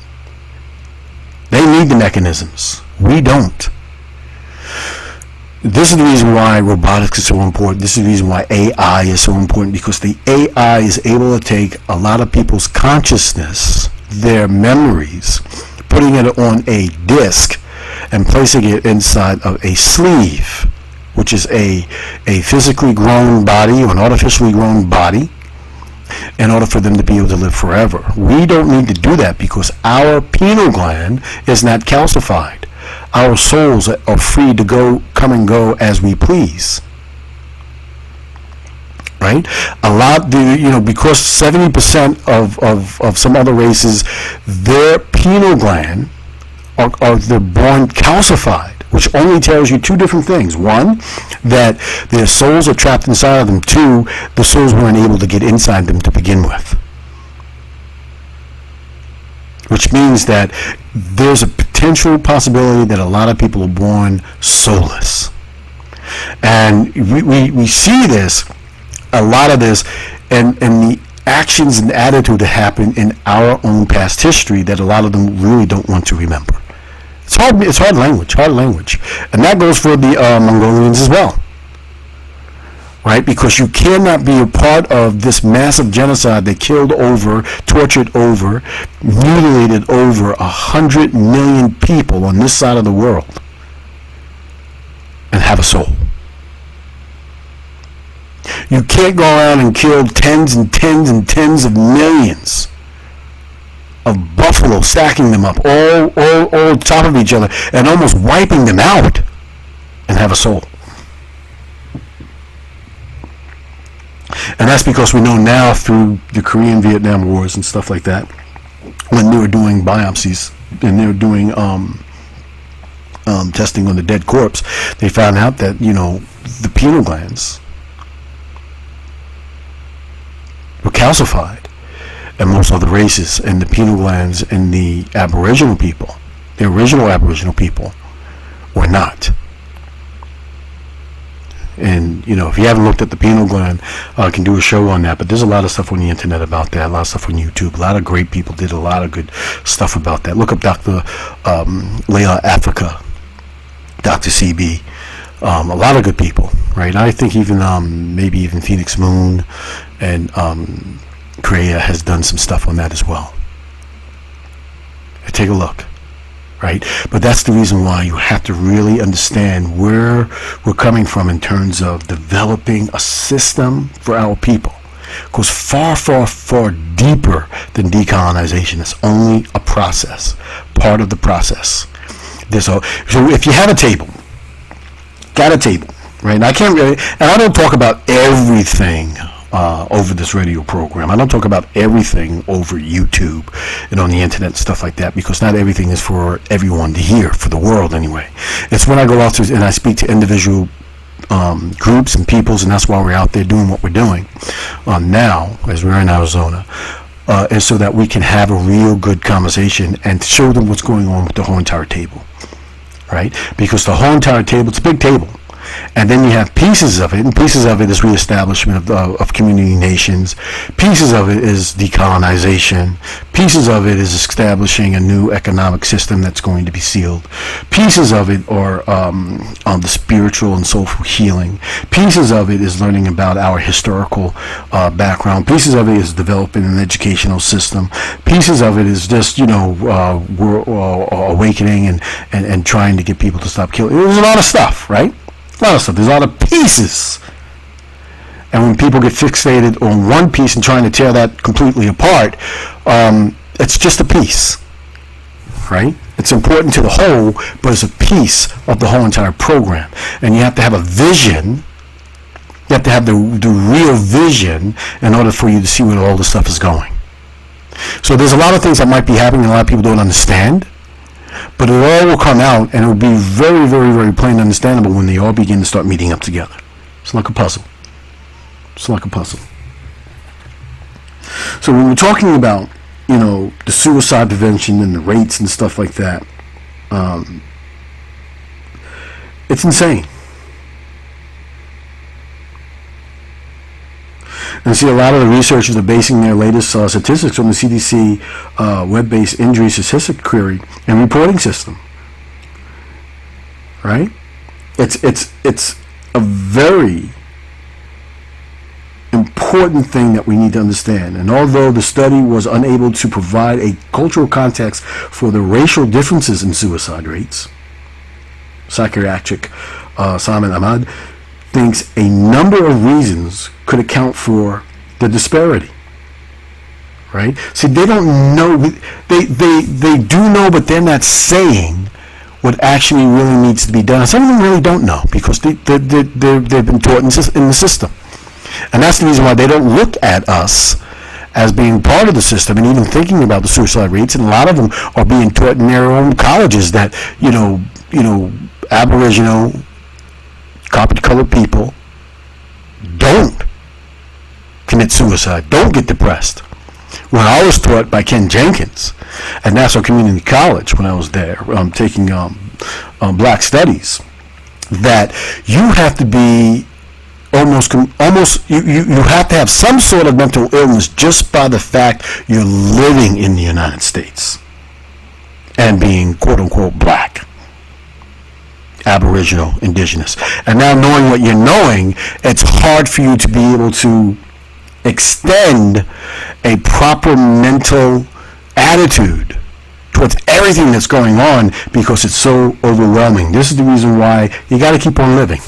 They need the mechanisms. We don't. This is the reason why robotics is so important. This is the reason why AI is so important, because the AI is able to take a lot of people's consciousness, their memories, putting it on a disk and placing it inside of a sleeve, which is a physically grown body or an artificially grown body, in order for them to be able to live forever. We don't need to do that because our pineal gland is not calcified. Our souls are free to come and go as we please. Right? Because 70% of some other races, their pineal gland they're born calcified, which only tells you two different things. One, that their souls are trapped inside of them. Two, the souls weren't able to get inside them to begin with. Which means that there's a potential possibility that a lot of people are born soulless. And we see this, a lot of this, and the actions and attitude that happen in our own past history that a lot of them really don't want to remember. It's hard language, and that goes for the Mongolians as well, right? Because you cannot be a part of this massive genocide that killed over, tortured over, mutilated over 100 million people on this side of the world and have a soul. You can't go around and kill tens and tens and tens of millions of buffalo, stacking them up all on top of each other and almost wiping them out and have a soul. And that's because we know now through the Korean Vietnam Wars and stuff like that, when they were doing biopsies and they were doing testing on the dead corpse, they found out that, the pineal glands were calcified. And most other races, and the pineal glands in the Aboriginal people, the original Aboriginal people, were not. And, if you haven't looked at the pineal gland, I can do a show on that. But there's a lot of stuff on the internet about that, a lot of stuff on YouTube. A lot of great people did a lot of good stuff about that. Look up Dr. Leila Africa, Dr. CB. A lot of good people, right? I think even maybe even Phoenix Moon and Korea has done some stuff on that as well. Take a look. Right? But that's the reason why you have to really understand where we're coming from in terms of developing a system for our people. It goes far, far, far deeper than decolonization. It's only a process, part of the process. So if you have a table, got a table, right? And I don't talk about everything over this radio program. I don't talk about everything over YouTube and on the internet and stuff like that, because not everything is for everyone to hear, for the world anyway. It's when I go out and I speak to individual groups and peoples, and that's why we're out there doing what we're doing now, as we're in Arizona, is so that we can have a real good conversation and show them what's going on with the whole entire table, right? Because the whole entire table, it's a big table. And then you have pieces of it, and pieces of it is reestablishment of community nations. Pieces of it is decolonization. Pieces of it is establishing a new economic system that's going to be sealed. Pieces of it are on the spiritual and soulful healing. Pieces of it is learning about our historical background. Pieces of it is developing an educational system. Pieces of it is just, we're awakening and trying to get people to stop killing. There's a lot of stuff, right? A lot of stuff. There's a lot of pieces. And when people get fixated on one piece and trying to tear that completely apart, it's just a piece, right? It's important to the whole, but it's a piece of the whole entire program. And you have to have a vision. You have to have the real vision in order for you to see where all this stuff is going. So there's a lot of things that might be happening and a lot of people don't understand. But it all will come out, and it will be very, very, very plain and understandable when they all begin to start meeting up together. It's like a puzzle. It's like a puzzle. So when we're talking about, the suicide prevention and the rates and stuff like that, it's insane. And see, a lot of the researchers are basing their latest statistics on the CDC web-based injury statistic query and reporting system. Right? It's a very important thing that we need to understand. And although the study was unable to provide a cultural context for the racial differences in suicide rates, psychiatric Simon Ahmad thinks a number of reasons could account for the disparity. Right? See, they don't know. They do know, but they're not saying what actually really needs to be done. Some of them really don't know because they've been taught in the system. And that's the reason why they don't look at us as being part of the system and even thinking about the suicide rates. And a lot of them are being taught in their own colleges that, Aboriginal, copper-colored people don't commit suicide, don't get depressed. When I was taught by Ken Jenkins at Nassau Community College when I was there taking black studies, that you have to be almost you have to have some sort of mental illness just by the fact you're living in the United States and being quote-unquote black, Aboriginal, indigenous. And now knowing what you're knowing, it's hard for you to be able to extend a proper mental attitude towards everything that's going on because it's so overwhelming. This is the reason why you got to keep on living.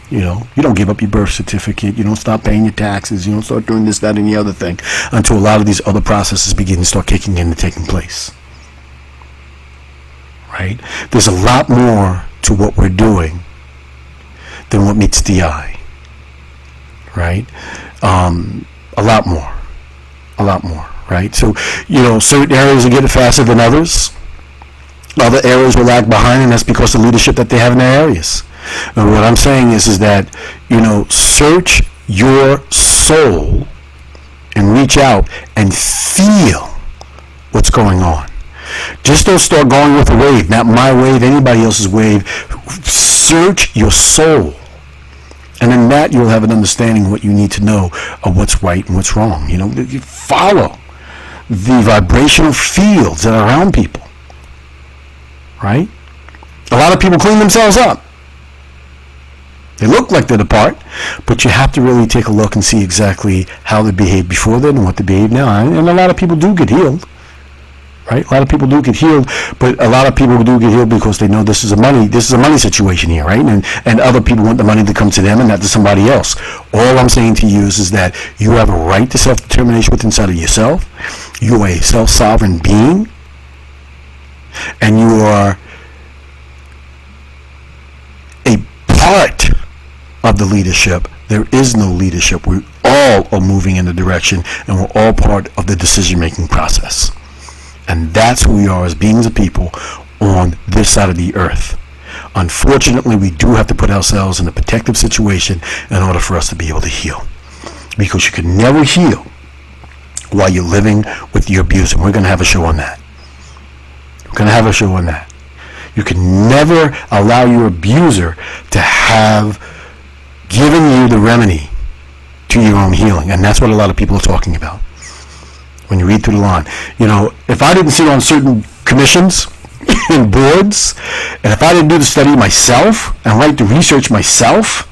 You don't give up your birth certificate. You don't stop paying your taxes. You don't start doing this, that, and the other thing until a lot of these other processes begin to start kicking in and taking place. Right? There's a lot more to what we're doing than what meets the eye. Right? A lot more. Right? So, certain areas are getting faster than others. Other areas will lag behind, and that's because of the leadership that they have in their areas. And what I'm saying is that, search your soul and reach out and feel what's going on. Just don't start going with the wave, not my wave, anybody else's wave. Search your soul And in that, you'll have an understanding of what you need to know of what's right and what's wrong. You follow the vibrational fields that are around people, right? A lot of people clean themselves up. They look like they're the part, but you have to really take a look and see exactly how they behaved before then and what they behave now. And a lot of people do get healed, right? A lot of people do get healed, but a lot of people do get healed because they know this is a money situation here, right? And other people want the money to come to them and not to somebody else. All I'm saying to you is that you have a right to self-determination within inside of yourself. You are a self-sovereign being, and you are a part of the leadership. There is no leadership. We all are moving in the direction, and we're all part of the decision-making process. And that's who we are as beings of people on this side of the earth. Unfortunately, we do have to put ourselves in a protective situation in order for us to be able to heal. Because you can never heal while you're living with your abuser. We're going to have a show on that. You can never allow your abuser to have given you the remedy to your own healing. And that's what a lot of people are talking about when you read through the line. If I didn't sit on certain commissions and boards, and if I didn't do the study myself and write the research myself,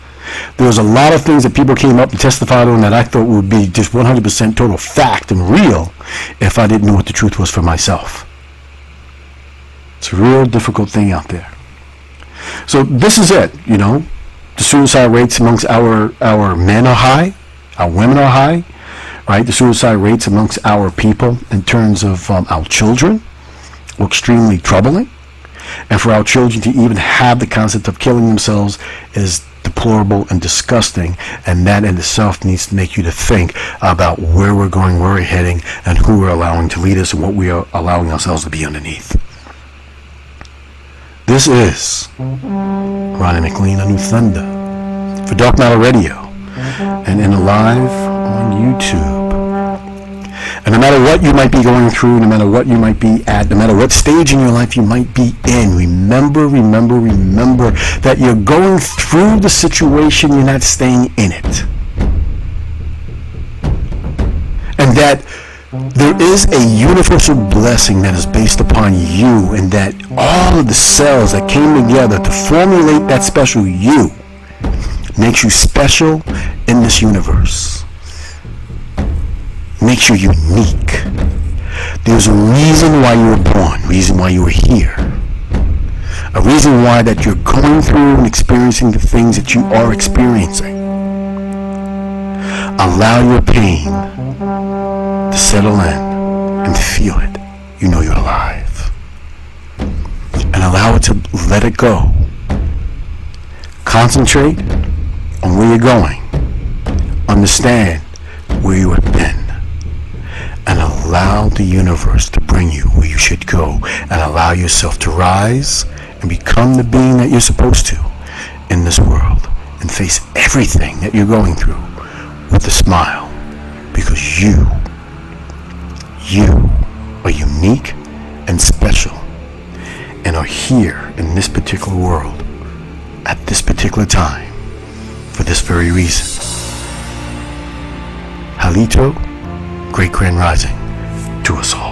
there was a lot of things that people came up and testified on that I thought would be just 100% total fact and real if I didn't know what the truth was for myself. It's a real difficult thing out there. So this is it, The suicide rates amongst our men are high, our women are high, right? The suicide rates amongst our people in terms of our children are extremely troubling. And for our children to even have the concept of killing themselves is deplorable and disgusting, and that in itself needs to make you to think about where we're going, where we're heading, and who we're allowing to lead us and what we are allowing ourselves to be underneath. This is Ronnie McLean, A New Thunder, for Dark Matter Radio, and in live on YouTube. And no matter what you might be going through, no matter what you might be at, no matter what stage in your life you might be in, remember that you're going through the situation, you're not staying in it. And that there is a universal blessing that is based upon you, and that all of the cells that came together to formulate that special you makes you special in this universe. Makes you unique. There's a reason why you were born, a reason why you were here. A reason why that you're going through and experiencing the things that you are experiencing. Allow your pain to settle in and feel it. You know you're alive. And allow it to let it go. Concentrate on where you're going. Understand where you have been. And allow the universe to bring you where you should go. And allow yourself to rise and become the being that you're supposed to in this world. And face everything that you're going through with a smile. Because you are unique and special. And are here in this particular world at this particular time for this very reason. Halito, Great Grand Rising to us all.